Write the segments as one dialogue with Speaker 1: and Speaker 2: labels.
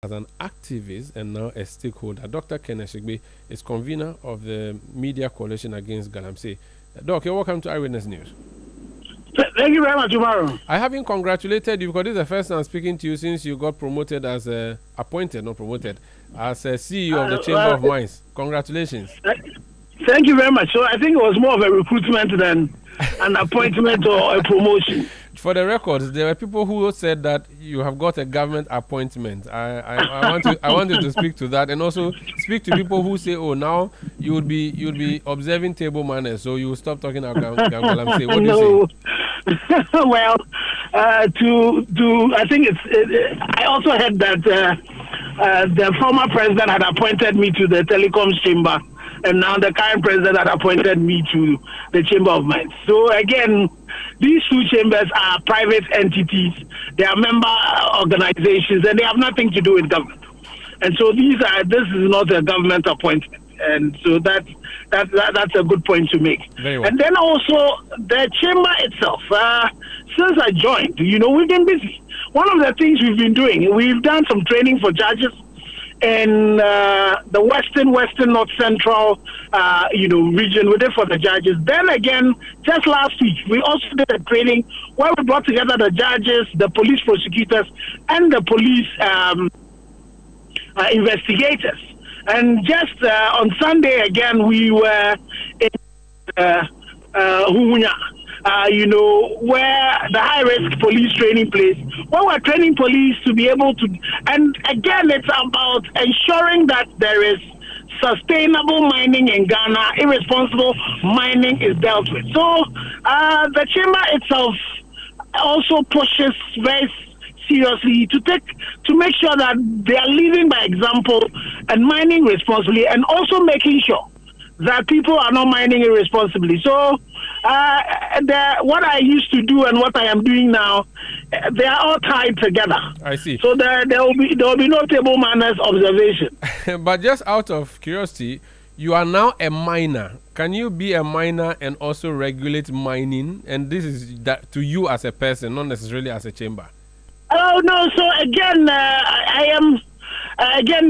Speaker 1: as an activist and now a stakeholder. Dr. Ken Ashigbey is convener of the Media Coalition Against Galamsey. Doc, you're welcome to Eyewitness News.
Speaker 2: Thank you very much, Umaru.
Speaker 1: I haven't congratulated you because this is the first time I'm speaking to you since you got promoted as appointed, not promoted, as a CEO of the Chamber of Mines. Congratulations.
Speaker 2: Thank you very much. So I think it was more of a recruitment than an appointment or a promotion.
Speaker 1: For the records, there were people who said that you have got a government appointment. I want you to speak to that, and also speak to people who say, "Oh, now you would be observing table manners, so you will stop talking about Galamsey." What do you say?
Speaker 2: Well, I think I also heard that the former president had appointed me to the telecoms chamber, and now the current president had appointed me to the Chamber of Mines. So again, these two chambers are private entities. They are member organizations, and they have nothing to do with government. And so this is not a government appointment. And so that's a good point to make.
Speaker 1: Very well.
Speaker 2: And then also the chamber itself. Since I joined, we've been busy. One of the things we've been doing, we've done some training for judges in the western, north central, region. We did for the judges. Then again, just last week, we also did a training where we brought together the judges, the police prosecutors, and the police investigators. And just on Sunday again, we were in Hunya, where the high-risk police training place, where we're training police to be able to, and again, it's about ensuring that there is sustainable mining in Ghana, irresponsible mining is dealt with. So the chamber itself also pushes very seriously to make sure that they are leading by example and mining responsibly, and also making sure that people are not mining irresponsibly. So what I used to do and what I am doing now, they are all tied together.
Speaker 1: I see.
Speaker 2: So there will be no table manners observation.
Speaker 1: But just out of curiosity, you are now a miner. Can you be a miner and also regulate mining? And this is that to you as a person, not necessarily as a chamber.
Speaker 2: Oh no! So again, I am.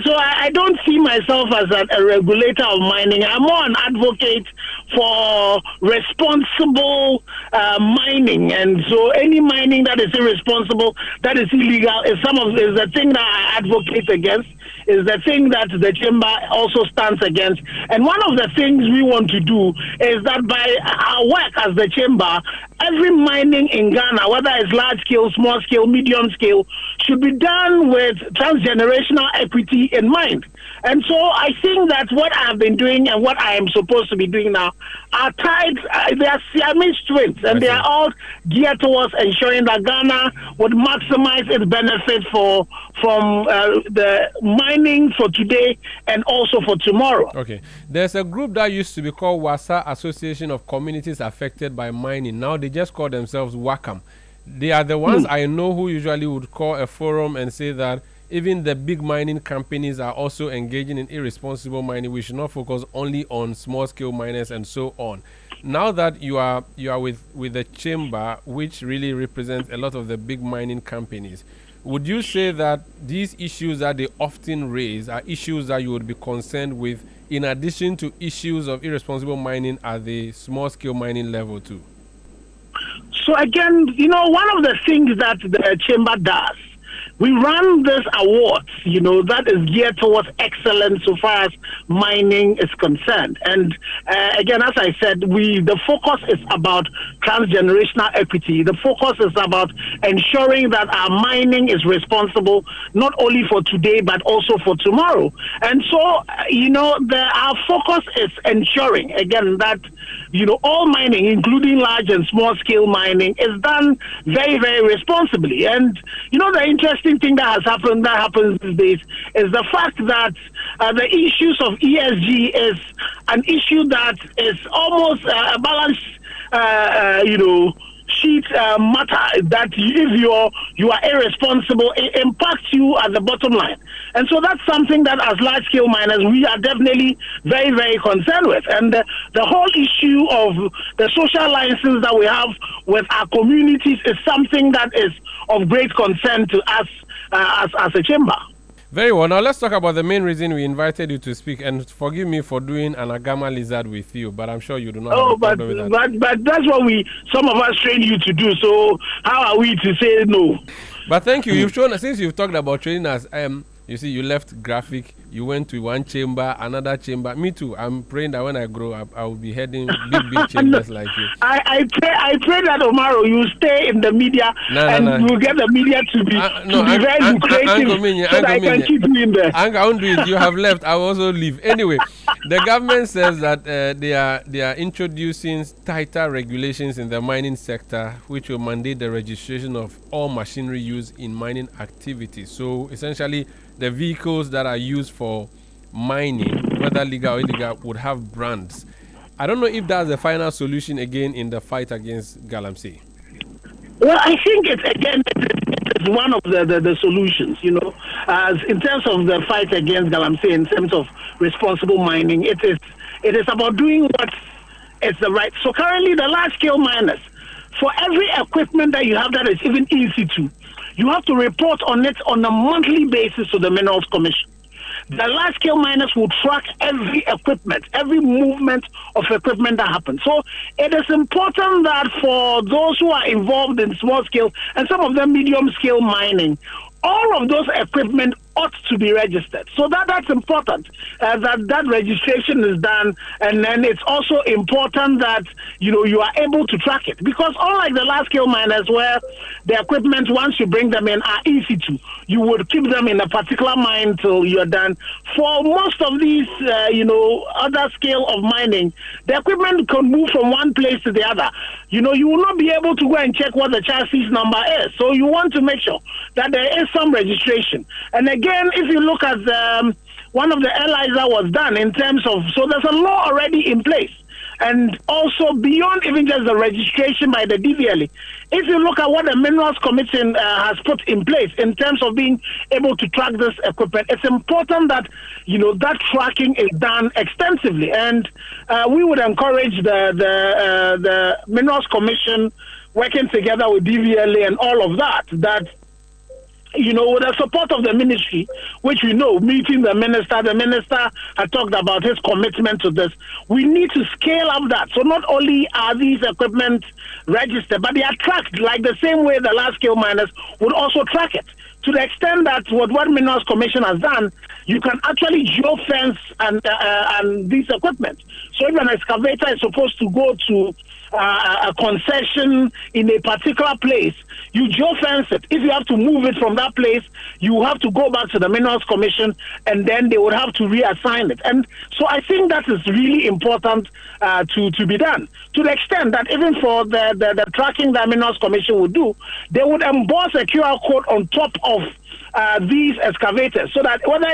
Speaker 2: So I don't see myself as a regulator of mining. I'm more an advocate for responsible mining, and so any mining that is irresponsible, that is illegal, is the thing that I advocate against. Is the thing that the chamber also stands against. And one of the things we want to do is that by our work as the chamber, every mining in Ghana, whether it's large scale, small scale, medium scale, should be done with transgenerational equity in mind. And so I think that what I have been doing and what I am supposed to be doing now are tied, they are Siamese twins, and they are all geared towards ensuring that Ghana would maximize its benefit from the mining for today and also for tomorrow.
Speaker 1: Okay. There's a group that used to be called WASA, Association of Communities Affected by Mining. Now they just call themselves WACAM. They are the ones I know who usually would call a forum and say that even the big mining companies are also engaging in irresponsible mining. We should not focus only on small-scale miners and so on. Now that you are with the chamber, which really represents a lot of the big mining companies, would you say that these issues that they often raise are issues that you would be concerned with, in addition to issues of irresponsible mining at the small-scale mining level too?
Speaker 2: So again, one of the things that the chamber does, we run this awards, that is geared towards excellence so far as mining is concerned. And again, as I said, the focus is about transgenerational equity. The focus is about ensuring that our mining is responsible not only for today but also for tomorrow. And so, our focus is ensuring ensuring, again, that, all mining, including large and small scale mining, is done very, very responsibly. And, the interesting thing that happens these days is the fact that the issues of ESG is an issue that is almost a balanced, sheet matter, that if you are irresponsible, it impacts you at the bottom line. And so that's something that as large-scale miners, we are definitely very, very concerned with. And the whole issue of the social license that we have with our communities is something that is of great concern to us as a chamber.
Speaker 1: Very well. Now let's talk about the main reason we invited you to speak. And forgive me for doing an agama lizard with you, but I'm sure you do not have a problem with that.
Speaker 2: But that's what some of us trained you to do. So how are we to say no?
Speaker 1: But thank you. You've shown, since you've talked about training us, you see, you left graphic, you went to one chamber, another chamber. Me too. I'm praying that when I grow up, I will be heading big chambers like you.
Speaker 2: I pray that tomorrow you stay in the media and you get the media to be very lucrative so that I can keep you in there.
Speaker 1: I won't do it. You have left. I will also leave. Anyway, the government says that they are introducing tighter regulations in the mining sector, which will mandate the registration of all machinery used in mining activities. So essentially, the vehicles that are used for mining, whether legal or illegal, would have brands. I don't know if that's the final solution again in the fight against Galamsey.
Speaker 2: Well, I think it's one of the solutions, as in terms of the fight against Galamsey, in terms of responsible mining, it is about doing what is the right. So currently, the large-scale miners, for every equipment that you have that is even in situ, you have to report on it on a monthly basis to the Minerals Commission. The large-scale miners will track every equipment, every movement of equipment that happens. So it is important that for those who are involved in small-scale and some of them medium-scale mining, all of those equipment ought to be registered. So that's important, that registration is done. And then it's also important that, you are able to track it. Because unlike the large-scale miners where the equipment, once you bring them in, are in situ, you would keep them in a particular mine till you're done. For most of these, other scale of mining, the equipment can move from one place to the other. You will not be able to go and check what the chassis number is. So you want to make sure that there is some registration. And again, if you look at one of the LIs that was done in terms of, so there's a law already in place. And also beyond even just the registration by the DVLA, if you look at what the Minerals Commission has put in place in terms of being able to track this equipment, it's important that, that tracking is done extensively. And we would encourage the Minerals Commission working together with DVLA and all of that, with the support of the ministry, which we know, meeting the minister had talked about his commitment to this. We need to scale up that. So not only are these equipment registered, but they are tracked like the same way the large-scale miners would also track it. To the extent that what Minerals Commission has done, you can actually geofence and these equipment. So if an excavator is supposed to go to a concession in a particular place, you geofence it. If you have to move it from that place, you have to go back to the Minerals Commission, and then they would have to reassign it. And so I think that is really important to be done. To the extent that even for the tracking that Minerals Commission would do, they would emboss a QR code on top of these excavators, so that whether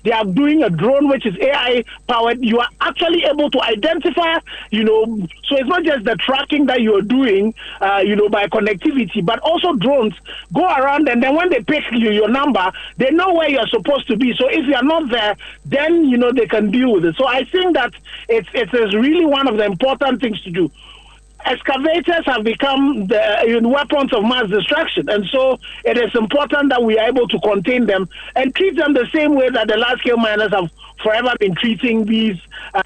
Speaker 2: they are doing a drone which is AI powered, you are actually able to identify, so it's not just the tracking that you're doing, by connectivity, but also drones go around, and then when they pick your number, they know where you're supposed to be. So if you're not there, then, they can deal with it. So I think that it is really one of the important things to do. Excavators have become the weapons of mass destruction, and so it is important that we are able to contain them and treat them the same way that the large-scale miners have forever been treating these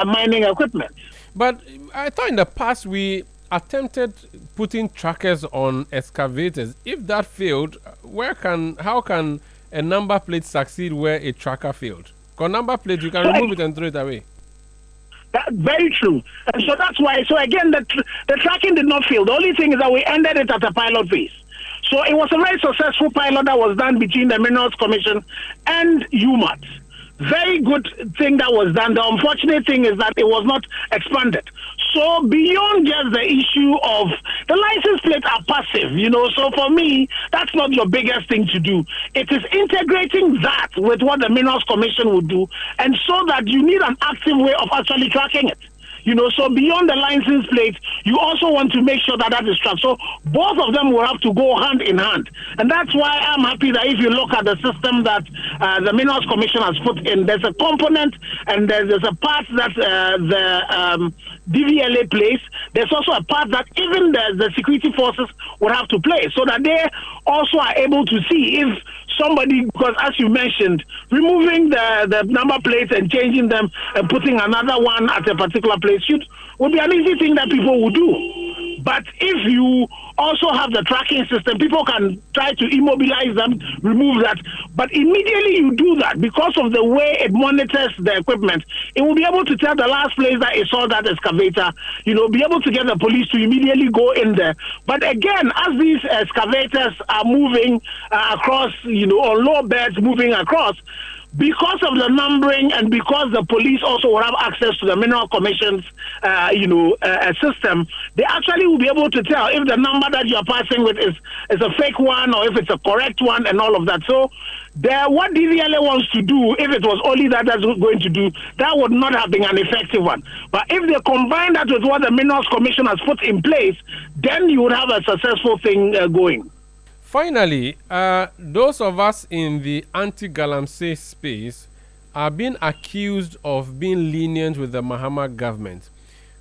Speaker 2: mining equipment.
Speaker 1: But I thought in the past we attempted putting trackers on excavators. If that failed, how can a number plate succeed where a tracker failed? Because number plate, you can remove it and throw it away.
Speaker 2: That's very true. And so that's why, again, the tracking did not fail. The only thing is that we ended it at a pilot phase. So it was a very successful pilot that was done between the Minerals Commission and UMAT. Very good thing that was done. The unfortunate thing is that it was not expanded. So beyond just the issue of the license plates are passive, so for me, that's not your biggest thing to do. It is integrating that with what the Minerals Commission would do, and so that you need an active way of actually tracking it. So beyond the license plate, you also want to make sure that is tracked. So both of them will have to go hand in hand. And that's why I'm happy that if you look at the system that the Minerals Commission has put in, there's a component and there's a part that DVLA plays, there's also a part that even the security forces would have to play, so that they also are able to see if somebody, because as you mentioned, removing the number plates and changing them and putting another one at a particular place would be an easy thing that people would do. But if you also have the tracking system, people can try to immobilize them, remove that. But immediately you do that, because of the way it monitors the equipment, it will be able to tell the last place that it saw that excavator, be able to get the police to immediately go in there. But again, as these excavators are moving across, on low beds moving across, because of the numbering and because the police also will have access to the Mineral Commission's, system, they actually will be able to tell if the number that you are passing with is a fake one or if it's a correct one and all of that. So what DVLA wants to do, if it was only that's going to do, that would not have been an effective one. But if they combine that with what the Minerals Commission has put in place, then you would have a successful thing going.
Speaker 1: Finally, those of us in the anti-Galamsey space are being accused of being lenient with the Mahama government.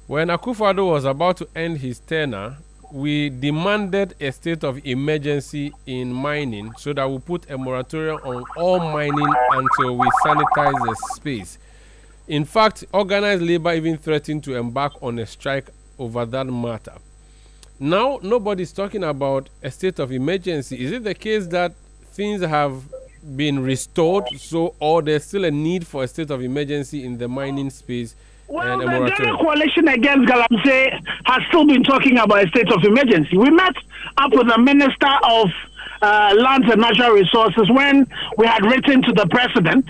Speaker 1: When Akufo-Addo was about to end his tenure, we demanded a state of emergency in mining so that we put a moratorium on all mining until we sanitize the space. In fact, organized labor even threatened to embark on a strike over that matter. Now, nobody's talking about a state of emergency. Is it the case that things have been restored, or there's still a need for a state of emergency in the mining space?
Speaker 2: Well, the Ghana coalition against Galamsey has still been talking about a state of emergency. We met up with the Minister of Lands and Natural Resources when we had written to the President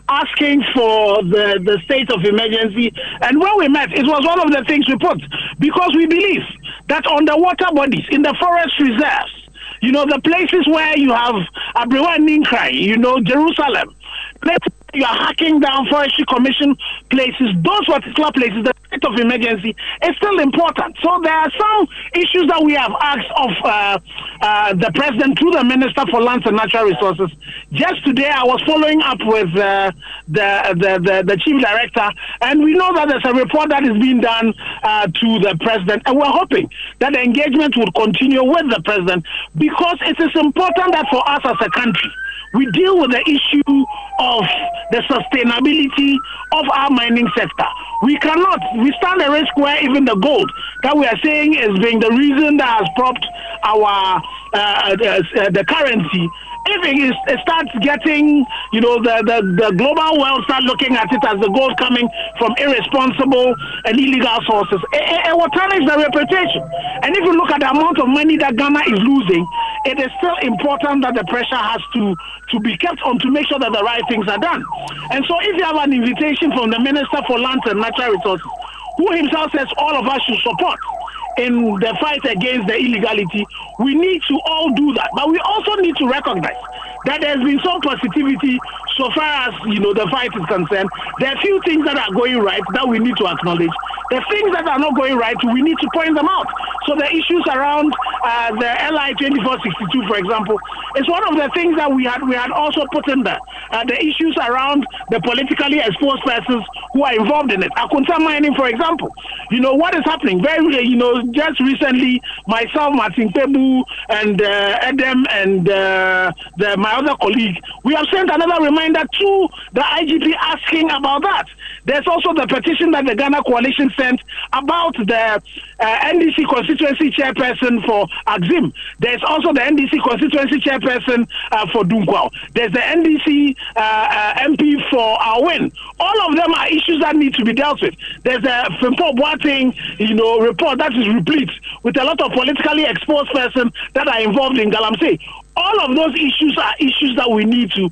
Speaker 2: asking for the state of emergency. And when we met, it was one of the things we put, because we believe that on the water bodies, in the forest reserves, the places where you have Abriwa Ninkrai, Jerusalem, places you are hacking down Forestry Commission places, those particular places, the state of emergency is still important. So there are some issues that we have asked of the President through the Minister for Lands and Natural Resources. Just today, I was following up with the Chief Director, and we know that there's a report that is being done to the President, and we're hoping that the engagement would continue with the President, because it is important that for us as a country, we deal with the issue of the sustainability of our mining sector. We stand a risk where even the gold that we are saying is being the reason that has propped our the currency. If it starts getting, the global world start looking at it as the gold coming from irresponsible and illegal sources, it will tarnish the reputation. And if you look at the amount of money that Ghana is losing, it is still important that the pressure has to be kept on to make sure that the right things are done. And so if you have an invitation from the Minister for Lands and Natural Resources, who himself says all of us should support in the fight against the illegality, we need to all do that. But we also need to recognize that there's been some positivity so far as the fight is concerned. There are a few things that are going right that we need to acknowledge. The things that are not going right, we need to point them out. So the issues around the LI 2462, for example, is one of the things that we had also put in there. The issues around the politically exposed persons who are involved in it. Akunta mining, for example. What is happening? Just recently, myself, Martin Pebu, and Edem, and my other colleague, we have sent another reminder to the IGP asking about that. There's also the petition that the Ghana Coalition sent about the NDC constituency chairperson for Axim. There's also the NDC constituency chairperson for Dunkwao. There's the NDC MP for Awin. All of them are issues that need to be dealt with. There's a Fimpo Boateng, report that is replete with a lot of politically exposed persons that are involved in Galamsey. All of those issues are issues that we need to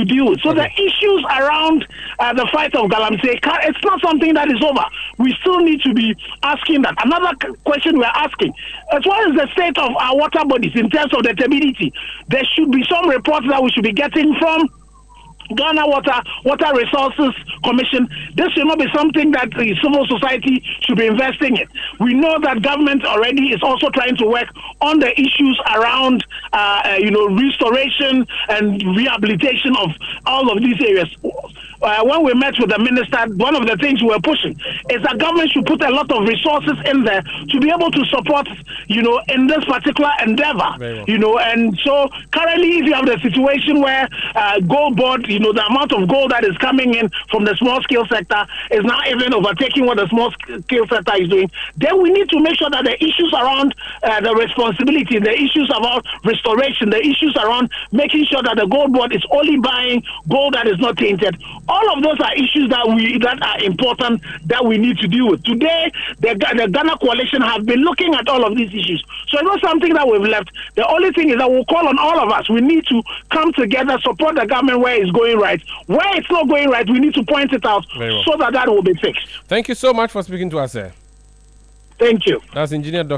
Speaker 2: deal with. So the issues around the fight of Galamsey, it's not something that is over. We still need to be asking that. Another question we're asking, as well as the state of our water bodies in terms of the stability, there should be some reports that we should be getting from Ghana Water Resources Commission. This should not be something that the civil society should be investing in. We know that government already is also trying to work on the issues around, restoration and rehabilitation of all of these areas. when we met with the minister, one of the things we were pushing is that government should put a lot of resources in there to be able to support, in this particular endeavor,
Speaker 1: well.
Speaker 2: And so currently, if you have the situation where gold board, the amount of gold that is coming in from the small scale sector is now even overtaking what the small scale sector is doing, then we need to make sure that the issues around the responsibility, the issues about restoration, the issues around making sure that the gold board is only buying gold that is not tainted, all of those are issues that are important that we need to deal with. Today, the Ghana Coalition have been looking at all of these issues. So it's not something that we've left. The only thing is that we'll call on all of us. We need to come together, support the government where it's going right. Where it's not going right, we need to point it out so that will be fixed.
Speaker 1: Thank you so much for speaking to us, sir.
Speaker 2: Thank you.
Speaker 1: That's Engineer Dr.